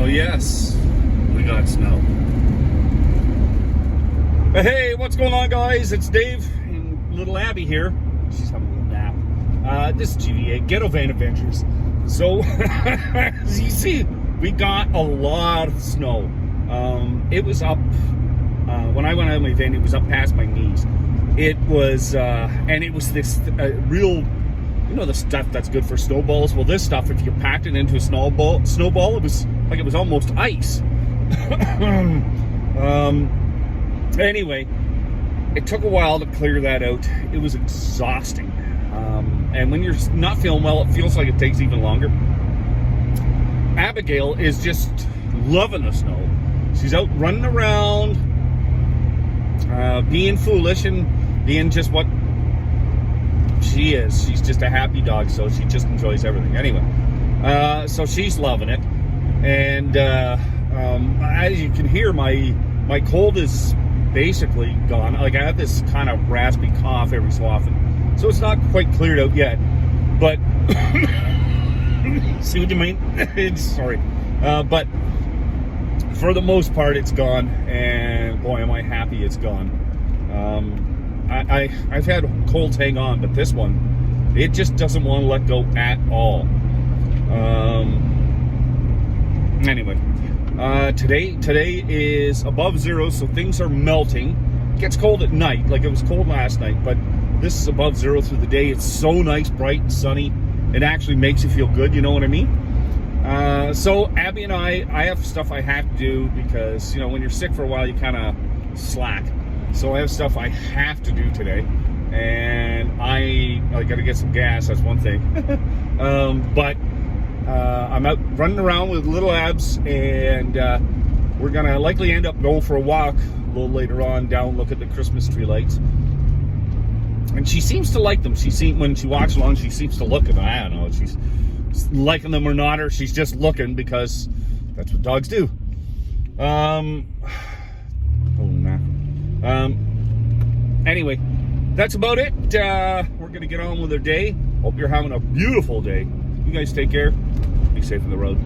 yes, we got snow. Hey, what's going on, guys? It's Dave and little Abby here. She's having a little nap. This is GVA, Ghettovanadventures. So, as you see, we got a lot of snow. It was up, when I went out on my van, it was up past my knees. It was, and it was this real, you know, the stuff that's good for snowballs. Well, this stuff, if you packed it into a snowball, it was like it was almost ice. Anyway, it took a while to clear that out. It was exhausting. And when you're not feeling well, it feels like it takes even longer. Abigail is just loving the snow. She's out running around, being foolish and being just what she is. She's just a happy dog, so she just enjoys everything. Anyway, so she's loving it. And as you can hear, my cold is basically gone. Like, I have this kind of raspy cough every so often, so it's not quite cleared out yet, but see what you mean? Sorry, but for the most part it's gone, and boy am I happy it's gone. I've had colds hang on, but this one, it just doesn't want to let go at all. Anyway, today is above zero, so things are melting. It gets cold at night, like it was cold last night, but this is above zero through the day. It's so nice, bright and sunny. It actually makes you feel good, you know what I mean? So Abby and I have stuff I have to do because, you know, when you're sick for a while, you kind of slack. So I have stuff I have to do today, and I got to get some gas. That's one thing. But I'm out running around with little Abs, and we're gonna likely end up going for a walk a little later on, down look at the Christmas tree lights. And she seems to like them. When she walks along, she seems to look at them. I don't know if she's liking them or not, or she's just looking because that's what dogs do. Anyway, that's about it. We're gonna get on with our day. Hope you're having a beautiful day. You guys take care. Be safe on the road.